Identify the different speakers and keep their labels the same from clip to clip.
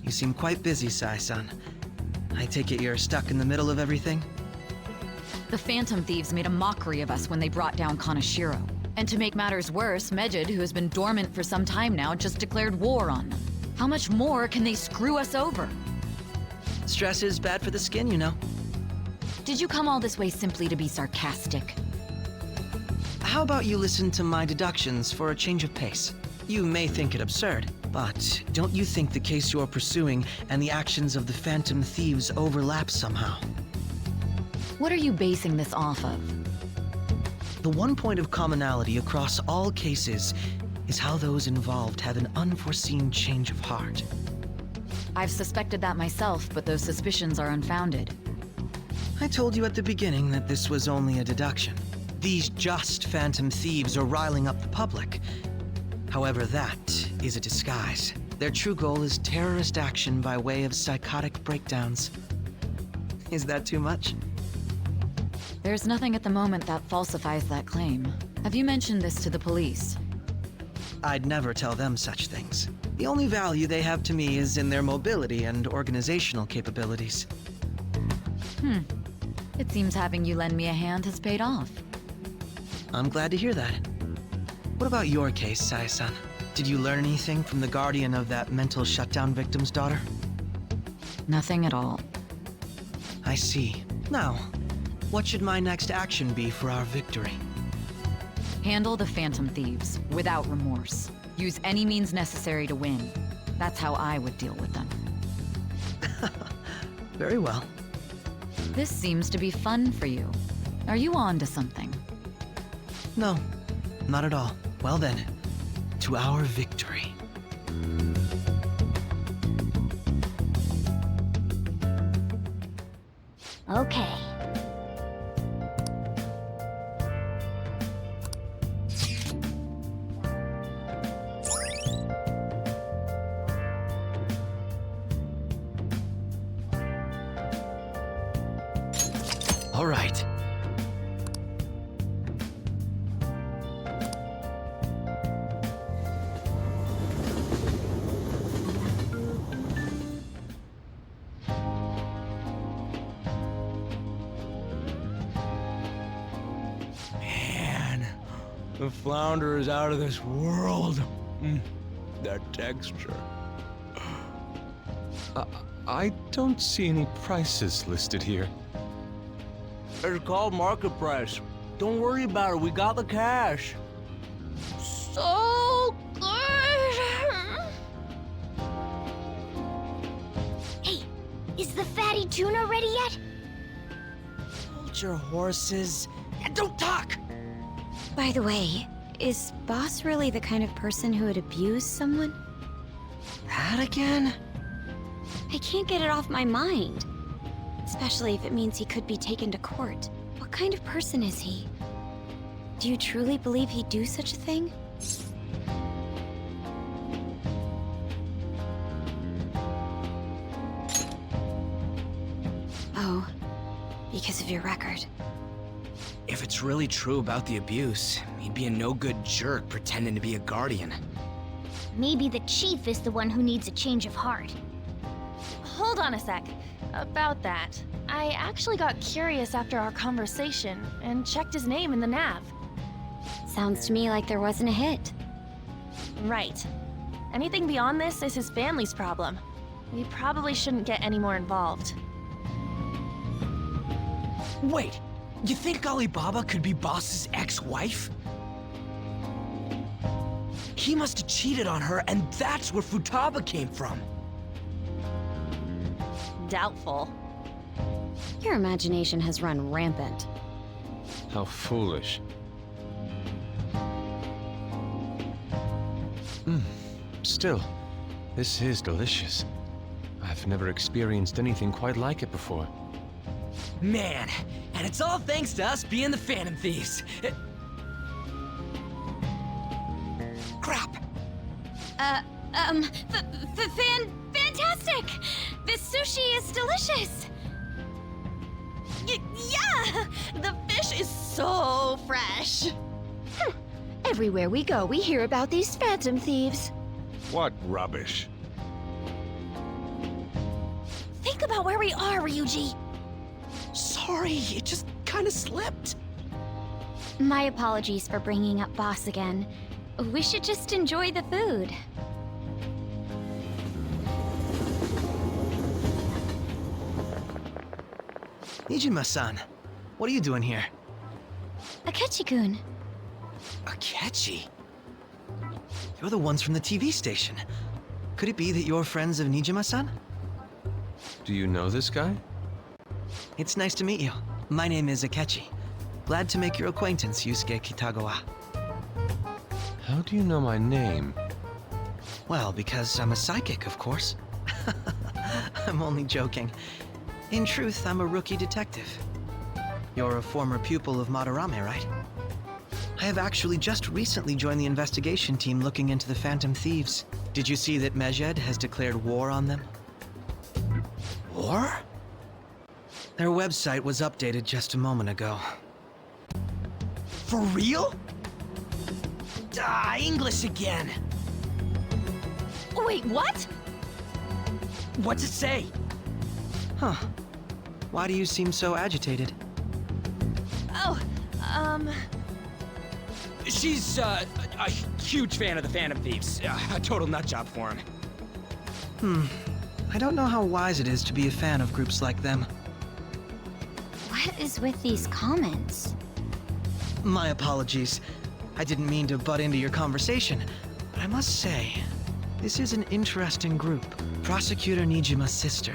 Speaker 1: You seem quite busy, Sai-san. I take it you're stuck in the middle of everything?
Speaker 2: The Phantom Thieves made a mockery of us when they brought down Kaneshiro. And to make matters worse, Mejid, who has been dormant for some time now, just declared war on them. How much more can they screw us over?
Speaker 1: Stress is bad for the skin, you know.
Speaker 2: Did you come all this way simply to be sarcastic?
Speaker 1: How about you listen to my deductions for a change of pace? You may think it absurd, but don't you think the case you're pursuing and the actions of the Phantom Thieves overlap somehow?
Speaker 2: What are you basing this off of?
Speaker 1: The one point of commonality across all cases is how those involved have an unforeseen change of heart.
Speaker 2: I've suspected that myself, but those suspicions are unfounded.
Speaker 1: I told you at the beginning that this was only a deduction. These just Phantom Thieves are riling up the public. However, that is a disguise. Their true goal is terrorist action by way of psychotic breakdowns. Is that too much?
Speaker 2: There's nothing at the moment that falsifies that claim. Have you mentioned this to the police?
Speaker 1: I'd never tell them such things. The only value they have to me is in their mobility and organizational capabilities.
Speaker 2: It seems having you lend me a hand has paid off.
Speaker 1: I'm glad to hear that. What about your case, Sai-san? Did you learn anything from the guardian of that mental shutdown victim's daughter?
Speaker 2: Nothing at all.
Speaker 1: I see. Now, what should my next action be for our victory?
Speaker 2: Handle the Phantom Thieves, without remorse. Use any means necessary to win. That's how I would deal with them.
Speaker 1: Very well.
Speaker 2: This seems to be fun for you. Are you on to something?
Speaker 1: No, not at all. Well then, to our victory.
Speaker 3: Okay.
Speaker 1: All right.
Speaker 4: Man, the flounder is out of this world. That texture.
Speaker 5: I don't see any prices listed here.
Speaker 4: It's called market price. Don't worry about it, we got the cash.
Speaker 3: So good! Hey, is the fatty tuna ready yet?
Speaker 1: Hold your horses and don't talk!
Speaker 6: By the way, is Boss really the kind of person who would abuse someone?
Speaker 1: That again?
Speaker 6: I can't get it off my mind. Especially if it means he could be taken to court. What kind of person is he? Do you truly believe he'd do such a thing? Oh, because of your record.
Speaker 7: If it's really true about the abuse, he'd be a no-good jerk pretending to be a guardian.
Speaker 3: Maybe the chief is the one who needs a change of heart.
Speaker 8: Hold on a sec. About that, I actually got curious after our conversation and checked his name in the nav.
Speaker 6: Sounds to me like there wasn't a hit.
Speaker 8: Right. Anything beyond this is his family's problem. We probably shouldn't get any more involved.
Speaker 7: Wait, you think Alibaba could be Boss's ex-wife? He must have cheated on her, and that's where Futaba came from.
Speaker 8: Doubtful.
Speaker 6: Your imagination has run rampant.
Speaker 5: How foolish. Still, this is delicious. I've never experienced anything quite like it before.
Speaker 7: Man, and it's all thanks to us being the Phantom Thieves. Crap!
Speaker 6: Fantastic! This sushi is delicious!
Speaker 8: Yeah! The fish is so fresh!
Speaker 3: Everywhere we go, we hear about these Phantom Thieves.
Speaker 5: What rubbish.
Speaker 8: about where we are, Ryuji.
Speaker 7: Sorry, it just kinda slipped.
Speaker 6: My apologies for bringing up boss again. We should just enjoy the food.
Speaker 1: Nijima-san, what are you doing here?
Speaker 6: Akechi-kun.
Speaker 1: Akechi? You're the ones from the TV station. Could it be that you're friends of Nijima-san?
Speaker 5: Do you know this guy?
Speaker 1: It's nice to meet you. My name is Akechi. Glad to make your acquaintance, Yusuke Kitagawa.
Speaker 5: How do you know my name?
Speaker 1: Well, because I'm a psychic, of course. I'm only joking. In truth, I'm a rookie detective. You're a former pupil of Madarame, right? I have actually just recently joined the investigation team looking into the Phantom Thieves. Did you see that Medjed has declared war on them?
Speaker 7: War?
Speaker 1: Their website was updated just a moment ago.
Speaker 7: For real? English again.
Speaker 8: Wait, what?
Speaker 7: What's it say?
Speaker 1: Huh. Why do you seem so agitated?
Speaker 8: Oh,
Speaker 7: She's, a huge fan of the Phantom Thieves. A total nutjob for him.
Speaker 1: I don't know how wise it is to be a fan of groups like them.
Speaker 6: What is with these comments?
Speaker 1: My apologies. I didn't mean to butt into your conversation, but I must say, this is an interesting group. Prosecutor Nijima's sister,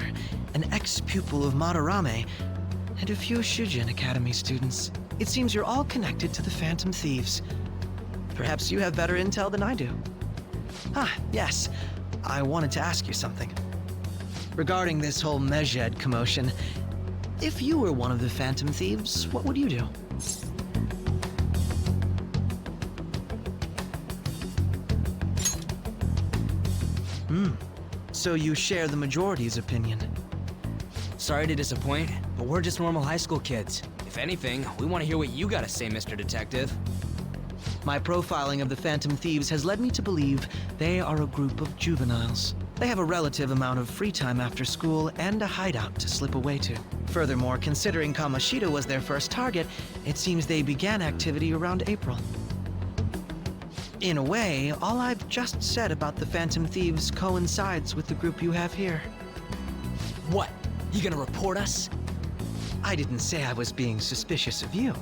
Speaker 1: an ex-pupil of Madarame, and a few Shujin Academy students. It seems you're all connected to the Phantom Thieves. Perhaps you have better intel than I do. Ah, yes. I wanted to ask you something. Regarding this whole Medjed commotion, if you were one of the Phantom Thieves, what would you do? So you share the majority's opinion.
Speaker 7: Sorry to disappoint, but we're just normal high school kids. If anything, we want to hear what you gotta say, Mr. Detective.
Speaker 1: My profiling of the Phantom Thieves has led me to believe they are a group of juveniles. They have a relative amount of free time after school and a hideout to slip away to. Furthermore, considering Kamoshida was their first target, it seems they began activity around April. In a way, all I've just said about the Phantom Thieves coincides with the group you have here.
Speaker 7: What? You gonna report us?
Speaker 1: I didn't say I was being suspicious of you.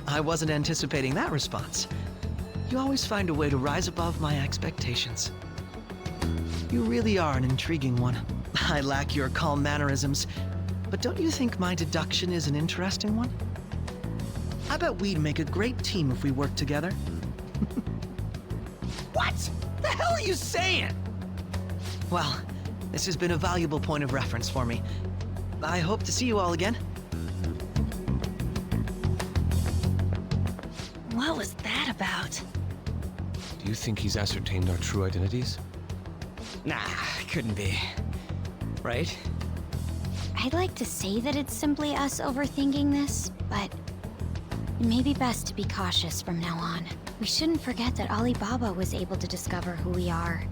Speaker 1: I wasn't anticipating that response. You always find a way to rise above my expectations. You really are an intriguing one. I lack your calm mannerisms, but don't you think my deduction is an interesting one? I bet we'd make a great team if we worked together.
Speaker 7: What? The hell are you saying?
Speaker 1: Well, this has been a valuable point of reference for me. I hope to see you all again.
Speaker 8: what was that about?
Speaker 5: Do you think he's ascertained our true identities?
Speaker 7: Nah, couldn't be. Right?
Speaker 6: I'd like to say that it's simply us overthinking this, but it may be best to be cautious from now on. We shouldn't forget that Alibaba was able to discover who we are.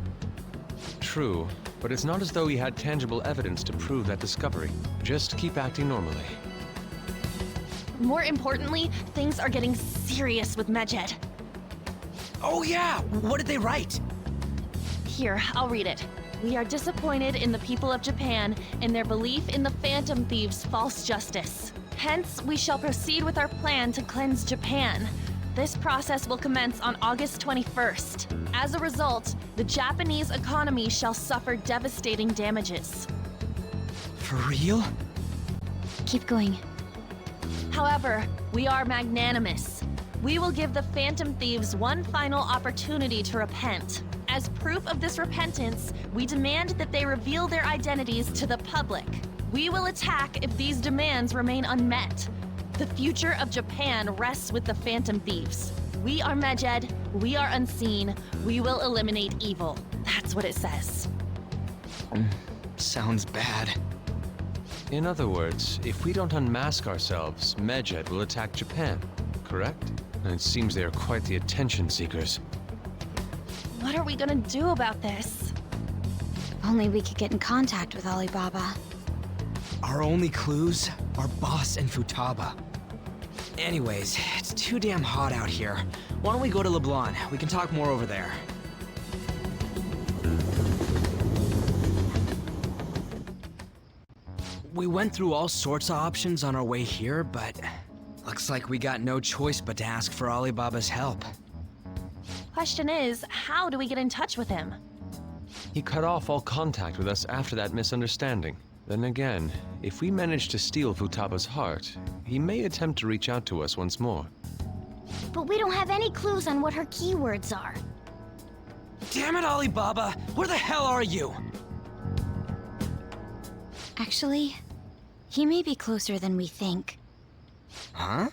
Speaker 5: True, but it's not as though he had tangible evidence to prove that discovery. Just keep acting normally.
Speaker 8: More importantly, things are getting serious with Medjed.
Speaker 7: Oh yeah, what did they write?
Speaker 8: Here, I'll read it. We are disappointed in the people of Japan in their belief in the Phantom Thieves' false justice. Hence, we shall proceed with our plan to cleanse Japan. This process will commence on August 21st. As a result, the Japanese economy shall suffer devastating damages.
Speaker 7: For real?
Speaker 6: Keep going.
Speaker 8: However, we are magnanimous. We will give the Phantom Thieves one final opportunity to repent. As proof of this repentance, we demand that they reveal their identities to the public. We will attack if these demands remain unmet. The future of Japan rests with the Phantom Thieves. We are Medjed, we are unseen, we will eliminate evil. That's what it says.
Speaker 7: Sounds bad.
Speaker 5: In other words, if we don't unmask ourselves, Medjed will attack Japan, correct? It seems they are quite the attention seekers.
Speaker 8: What are we gonna do about this?
Speaker 6: If only we could get in contact with Alibaba.
Speaker 7: Our only clues are Boss and Futaba. Anyways, it's too damn hot out here. Why don't we go to LeBlanc? We can talk more over there. We went through all sorts of options on our way here, but looks like we got no choice but to ask for Alibaba's help.
Speaker 8: Question is, how do we get in touch with him?
Speaker 5: He cut off all contact with us after that misunderstanding. Then again, if we manage to steal Futaba's heart, he may attempt to reach out to us once more.
Speaker 3: But we don't have any clues on what her keywords are.
Speaker 7: Damn it, Alibaba! Where the hell are you?
Speaker 6: Actually, he may be closer than we think.
Speaker 7: Huh?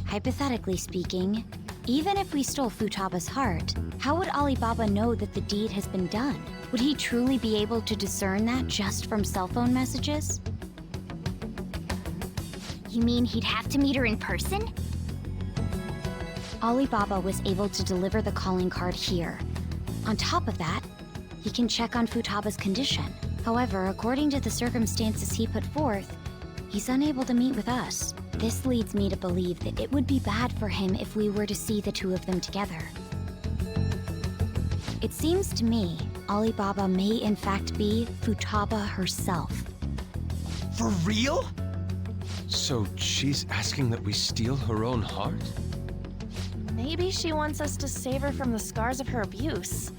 Speaker 6: Hypothetically speaking, even if we stole Futaba's heart, how would Alibaba know that the deed has been done? Would he truly be able to discern that just from cell phone messages?
Speaker 3: You mean he'd have to meet her in person?
Speaker 6: Alibaba was able to deliver the calling card here. On top of that, he can check on Futaba's condition. However, according to the circumstances he put forth, he's unable to meet with us. This leads me to believe that it would be bad for him if we were to see the two of them together. It seems to me Alibaba may in fact be Futaba herself.
Speaker 7: For real?
Speaker 5: So she's asking that we steal her own heart?
Speaker 8: Maybe she wants us to save her from the scars of her abuse.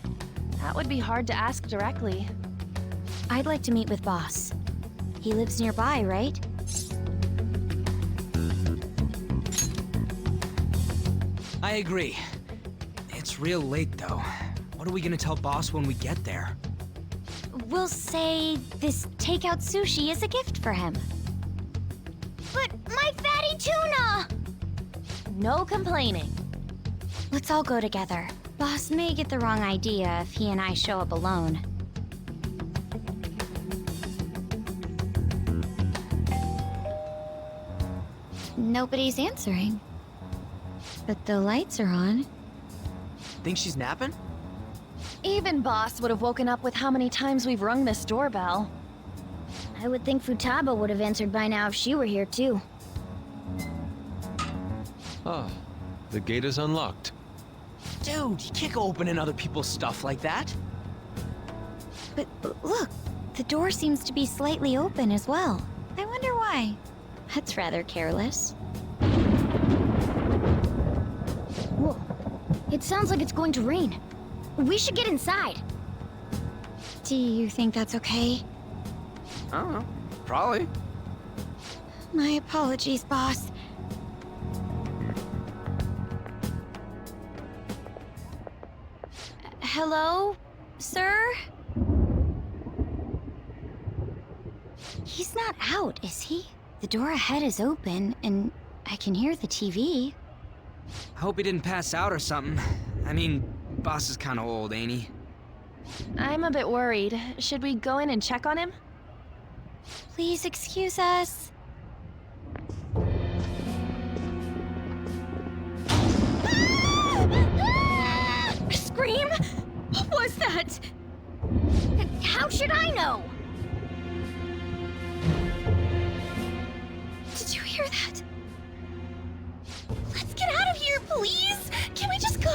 Speaker 8: That would be hard to ask directly.
Speaker 6: I'd like to meet with Boss. He lives nearby, right?
Speaker 7: I agree. It's real late, though. What are we gonna tell Boss when we get there?
Speaker 6: We'll say this takeout sushi is a gift for him.
Speaker 3: But my fatty tuna!
Speaker 8: No complaining.
Speaker 6: Let's all go together. Boss may get the wrong idea if he and I show up alone. Nobody's answering. But the lights are on.
Speaker 7: Think she's napping?
Speaker 8: Even Boss would have woken up with how many times we've rung this doorbell.
Speaker 3: I would think Futaba would have answered by now if she were here too.
Speaker 5: Ah, the gate is unlocked.
Speaker 7: Dude, you can't go opening other people's stuff like that.
Speaker 6: But look, the door seems to be slightly open as well. I wonder why. That's rather careless.
Speaker 3: Whoa. It sounds like it's going to rain. We should get inside.
Speaker 6: Do you think that's okay?
Speaker 7: I don't know. Probably.
Speaker 6: My apologies, boss. Hello, sir? He's not out, is he? The door ahead is open, and I can hear the TV.
Speaker 7: I hope he didn't pass out or something. I mean, Boss is kinda old, ain't he?
Speaker 8: I'm a bit worried. Should we go in and check on him?
Speaker 6: Please excuse us.
Speaker 3: Scream? What was that? How should I know?
Speaker 6: Did you hear that?
Speaker 3: Let's get out of here, please! Can we just go?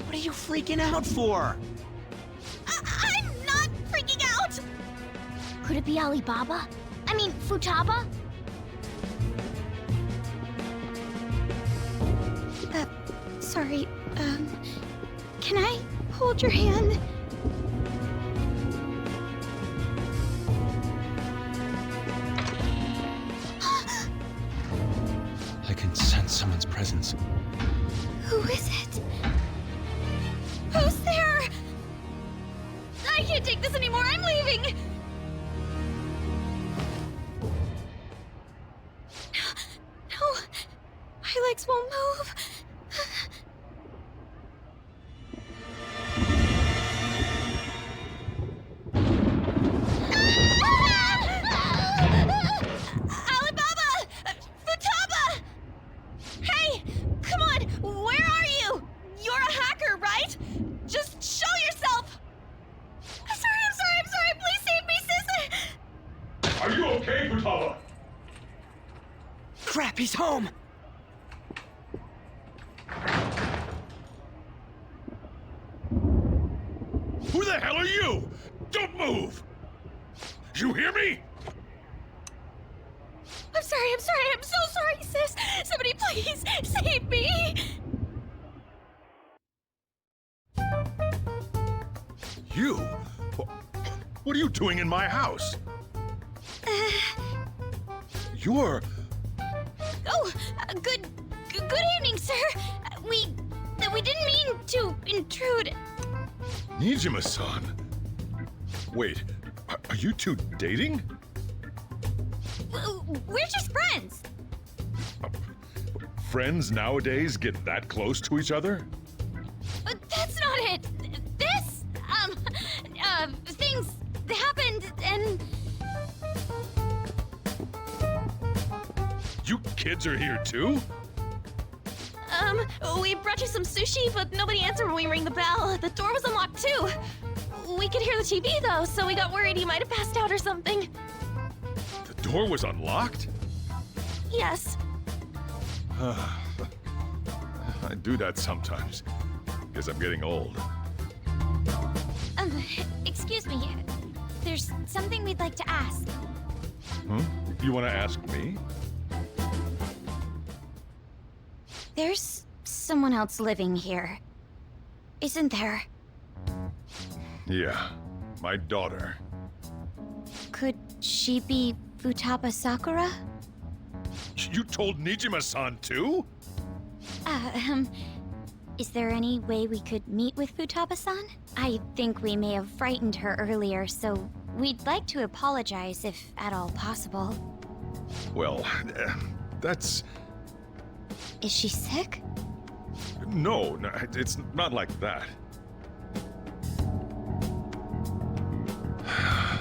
Speaker 7: What are you freaking out for?
Speaker 3: I'm not freaking out! Could it be Alibaba? I mean, Futaba?
Speaker 6: Sorry, can I hold your hand?
Speaker 5: I can sense someone's presence.
Speaker 6: Who is it? Who's there?
Speaker 3: I can't take this anymore, I'm leaving!
Speaker 6: No, my legs won't move.
Speaker 3: Alibaba! Futaba!
Speaker 9: okay, Futaba?
Speaker 7: Crap, he's home!
Speaker 9: Who the hell are you? Don't move! You hear me?
Speaker 3: I'm so sorry, sis. Somebody please save me.
Speaker 9: You? What are you doing in my house? You're...
Speaker 3: Oh, good evening, sir. We didn't mean to intrude.
Speaker 9: Nijima-san. Wait, are you two dating?
Speaker 3: We're just friends.
Speaker 9: Friends nowadays get that close to each other?
Speaker 3: That's not it. This, things happened and...
Speaker 9: You kids are here too?
Speaker 8: We brought you some sushi, but nobody answered when we rang the bell. The door was unlocked too. We could hear the TV though, so we got worried he might have passed out or something.
Speaker 9: The door was unlocked?
Speaker 8: Yes.
Speaker 9: I do that sometimes. Guess I'm getting old.
Speaker 6: Excuse me. There's something we'd like to ask.
Speaker 9: You want to ask me?
Speaker 6: There's someone else living here, isn't there?
Speaker 9: Yeah, my daughter.
Speaker 6: Could she be Futaba Sakura?
Speaker 9: You told Nijima-san too?
Speaker 6: Is there any way we could meet with Futaba-san? I think we may have frightened her earlier, so we'd like to apologize if at all possible.
Speaker 9: Well, that's...
Speaker 6: Is she sick?
Speaker 9: No, it's not like that. I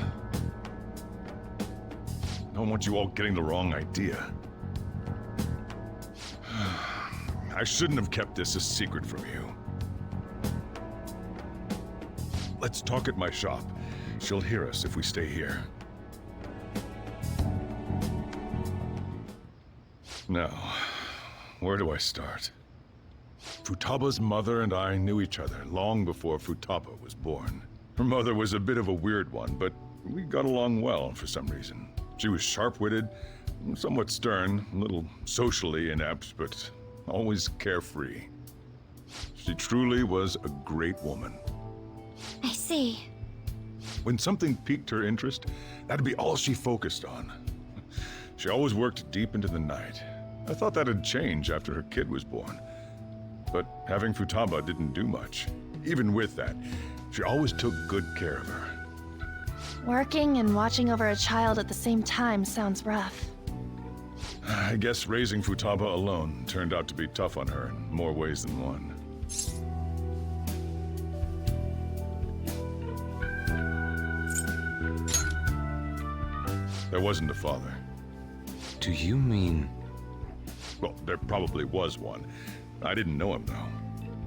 Speaker 9: don't want you all getting the wrong idea. I shouldn't have kept this a secret from you. Let's talk at my shop. She'll hear us if we stay here. Now, where do I start? Futaba's mother and I knew each other long before Futaba was born. Her mother was a bit of a weird one, but we got along well for some reason. She was sharp-witted, somewhat stern, a little socially inept, but always carefree. She truly was a great woman.
Speaker 6: I see.
Speaker 9: When something piqued her interest, that'd be all she focused on. She always worked deep into the night. I thought that'd change after her kid was born. But having Futaba didn't do much. Even with that, she always took good care of her.
Speaker 8: Working and watching over a child at the same time sounds rough.
Speaker 9: I guess raising Futaba alone turned out to be tough on her in more ways than one. There wasn't a father.
Speaker 5: Do you mean...
Speaker 9: Well, there probably was one. I didn't know him, though.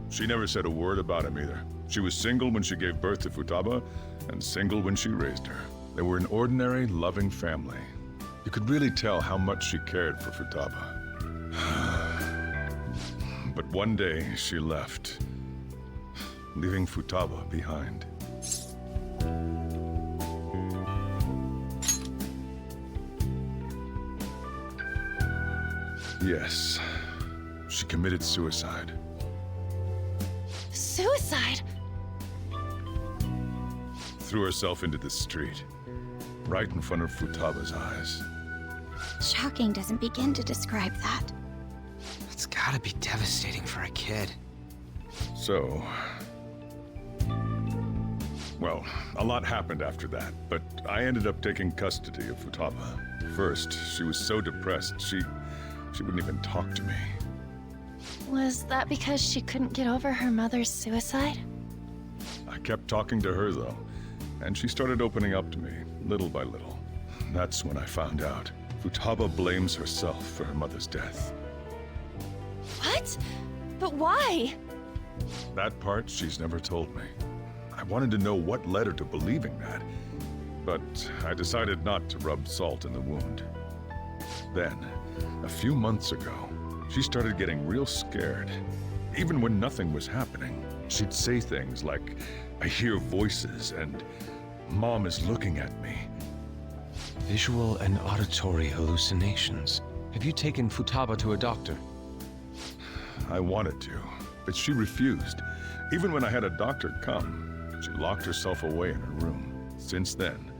Speaker 9: She never said a word about him either. She was single when she gave birth to Futaba, and single when she raised her. They were an ordinary, loving family. You could really tell how much she cared for Futaba. But one day, she left, leaving Futaba behind. Yes, she committed suicide.
Speaker 8: Suicide?
Speaker 9: Threw herself into the street, right in front of Futaba's eyes.
Speaker 6: Shocking doesn't begin to describe that.
Speaker 7: It's gotta be devastating for a kid.
Speaker 9: So... Well, a lot happened after that, but I ended up taking custody of Futaba. First, she was so depressed, she wouldn't even talk to me.
Speaker 8: Was that because she couldn't get over her mother's suicide?
Speaker 9: I kept talking to her, though, and she started opening up to me, little by little. That's when I found out. Futaba blames herself for her mother's death.
Speaker 8: What? But why?
Speaker 9: That part she's never told me. I wanted to know what led her to believing that. but I decided not to rub salt in the wound. Then, a few months ago, she started getting real scared. Even when nothing was happening, she'd say things like, "I hear voices," and "Mom is looking at me."
Speaker 5: Visual and auditory hallucinations. Have you taken Futaba to a doctor?
Speaker 9: I wanted to, but she refused. Even when I had a doctor come, she locked herself away in her room. Since then,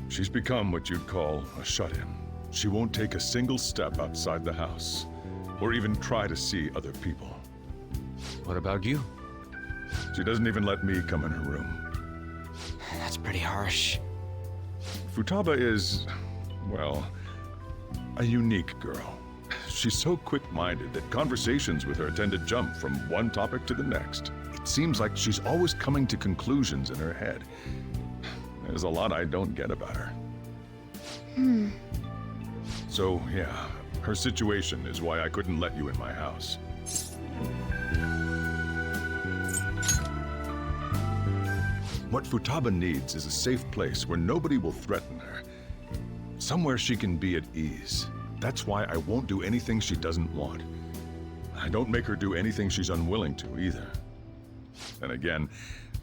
Speaker 9: she's become what you'd call a shut-in. She won't take a single step outside the house, or even try to see other people.
Speaker 5: What about you?
Speaker 9: She doesn't even let me come in her room.
Speaker 7: That's pretty harsh.
Speaker 9: Futaba is, well, a unique girl. She's so quick-minded that conversations with her tend to jump from one topic to the next. It seems like she's always coming to conclusions in her head. There's a lot I don't get about her. So, yeah, her situation is why I couldn't let you in my house. What Futaba needs is a safe place where nobody will threaten her. Somewhere she can be at ease. That's why I won't do anything she doesn't want. I don't make her do anything she's unwilling to either. And again,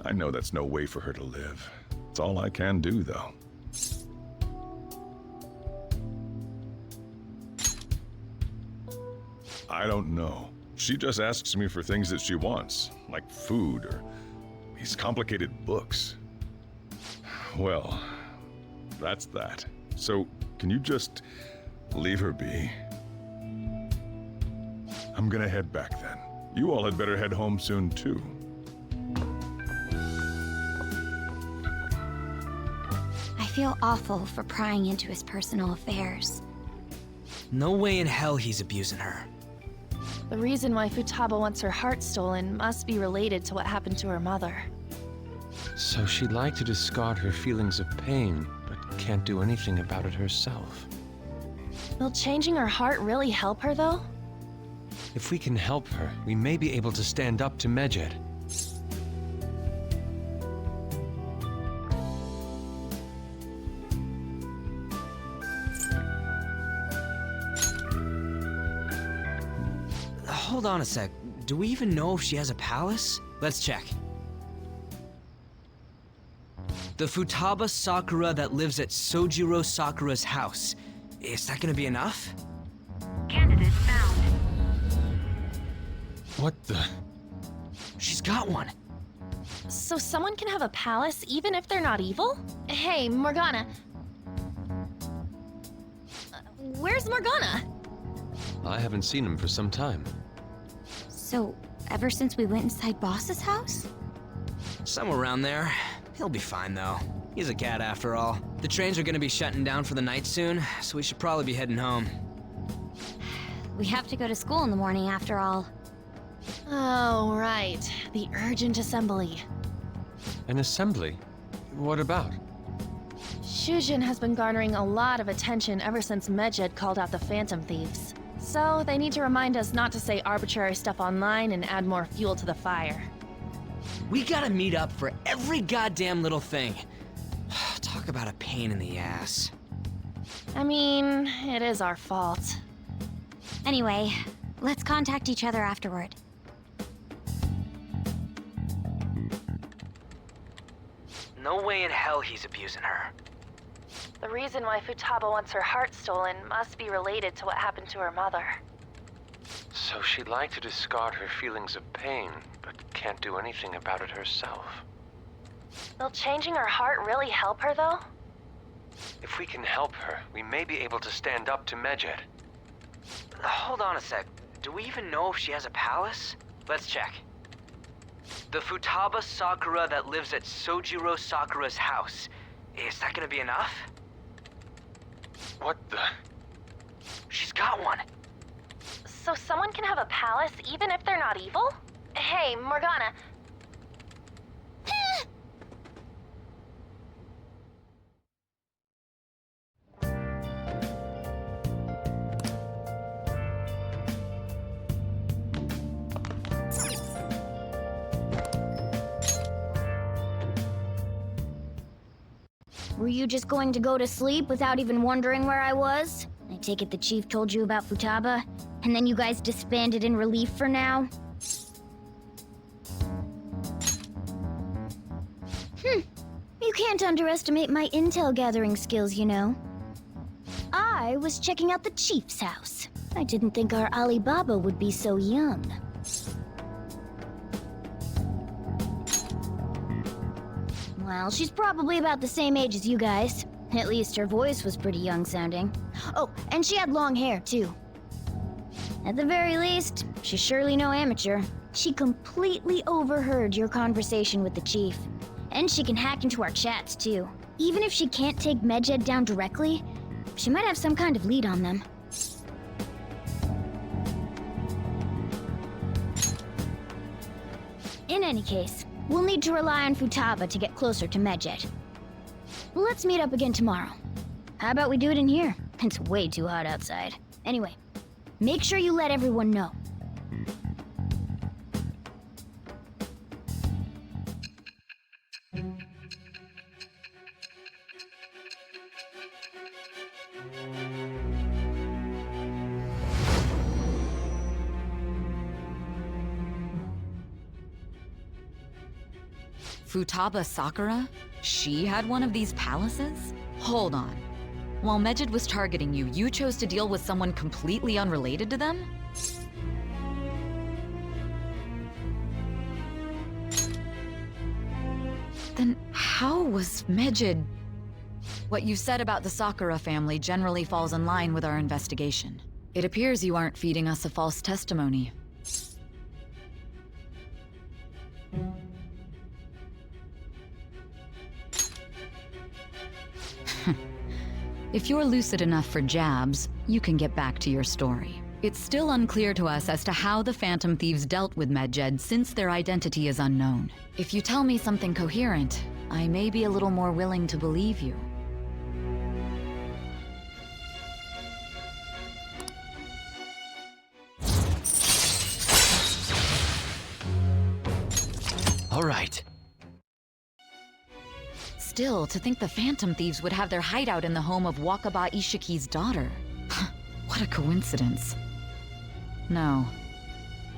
Speaker 9: I know that's no way for her to live. It's all I can do, though. I don't know. She just asks me for things that she wants, like food or these complicated books. Well, that's that. So, can you just leave her be? I'm gonna head back then. You all had better head home soon, too.
Speaker 6: I feel awful for prying into his personal affairs.
Speaker 7: No way in hell he's abusing her.
Speaker 8: The reason why Futaba wants her heart stolen must be related to what happened to her mother.
Speaker 5: So she'd like to discard her feelings of pain, but can't do anything about it herself.
Speaker 8: Will changing her heart really help her, though?
Speaker 5: If we can help her, we may be able to stand up to Medjed.
Speaker 7: Hold on a sec. Do we even know if she has a palace? Let's check. The Futaba Sakura that lives at Sojiro Sakura's house. Is that gonna be enough?
Speaker 10: Candidate found.
Speaker 5: What the?
Speaker 7: She's got one.
Speaker 8: So someone can have a palace even if they're not evil? Hey, Morgana. Where's Morgana?
Speaker 5: I haven't seen him for some time.
Speaker 6: So, ever since we went inside Boss's house?
Speaker 7: Somewhere around there. He'll be fine, though. He's a cat after all. The trains are gonna be shutting down for the night soon, so we should probably be heading home.
Speaker 6: We have to go to school in the morning after all.
Speaker 8: Oh, right. The urgent assembly.
Speaker 5: An assembly? What about?
Speaker 8: Shujin has been garnering a lot of attention ever since Medjed called out the Phantom Thieves. So they need to remind us not to say arbitrary stuff online and add more fuel to the fire.
Speaker 7: We gotta meet up for every goddamn little thing. Talk about a pain in the ass.
Speaker 8: I mean, it is our fault.
Speaker 6: Anyway, let's contact each other afterward.
Speaker 7: No way in hell he's abusing her.
Speaker 8: The reason why Futaba wants her heart stolen must be related to what happened to her mother.
Speaker 5: So she'd like to discard her feelings of pain, but can't do anything about it herself.
Speaker 8: Will changing her heart really help her, though?
Speaker 5: If we can help her, we may be able to stand up to Medjed.
Speaker 7: Hold on a sec. Do we even know if she has a palace? Let's check. The Futaba Sakura that lives at Sojiro Sakura's house. Is that gonna be enough?
Speaker 5: What the?
Speaker 7: She's got one.
Speaker 8: So someone can have a palace even if they're not evil? Hey, Morgana.
Speaker 3: Were you just going to go to sleep without even wondering where I was? I take it the chief told you about Futaba, and then you guys disbanded in relief for now? You can't underestimate my intel gathering skills, you know. I was checking out the chief's house. I didn't think our Alibaba would be so young. Well, she's probably about the same age as you guys. At least her voice was pretty young sounding. Oh, and she had long hair, too. At the very least, she's surely no amateur. She completely overheard your conversation with the chief. And she can hack into our chats, too. Even if she can't take Medjed down directly, she might have some kind of lead on them. In any case, we'll need to rely on Futaba to get closer to Medjed. Let's meet up again tomorrow. How about we do it in here? It's way too hot outside. Anyway, make sure you let everyone know.
Speaker 2: Futaba Sakura? She had one of these palaces? Hold on. While Medjed was targeting you, you chose to deal with someone completely unrelated to them? Then how was Medjed... What you said about the Sakura family generally falls in line with our investigation. It appears you aren't feeding us a false testimony. If you're lucid enough for jabs, you can get back to your story. It's still unclear to us as to how the Phantom Thieves dealt with Medjed since their identity is unknown. If you tell me something coherent, I may be a little more willing to believe you.
Speaker 1: All right.
Speaker 2: Still, to think the Phantom Thieves would have their hideout in the home of Wakaba Ishiki's daughter. What a coincidence. No.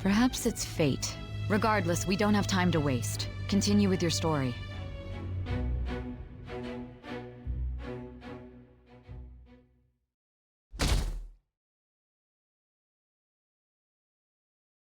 Speaker 2: Perhaps it's fate. Regardless, we don't have time to waste. Continue with your story.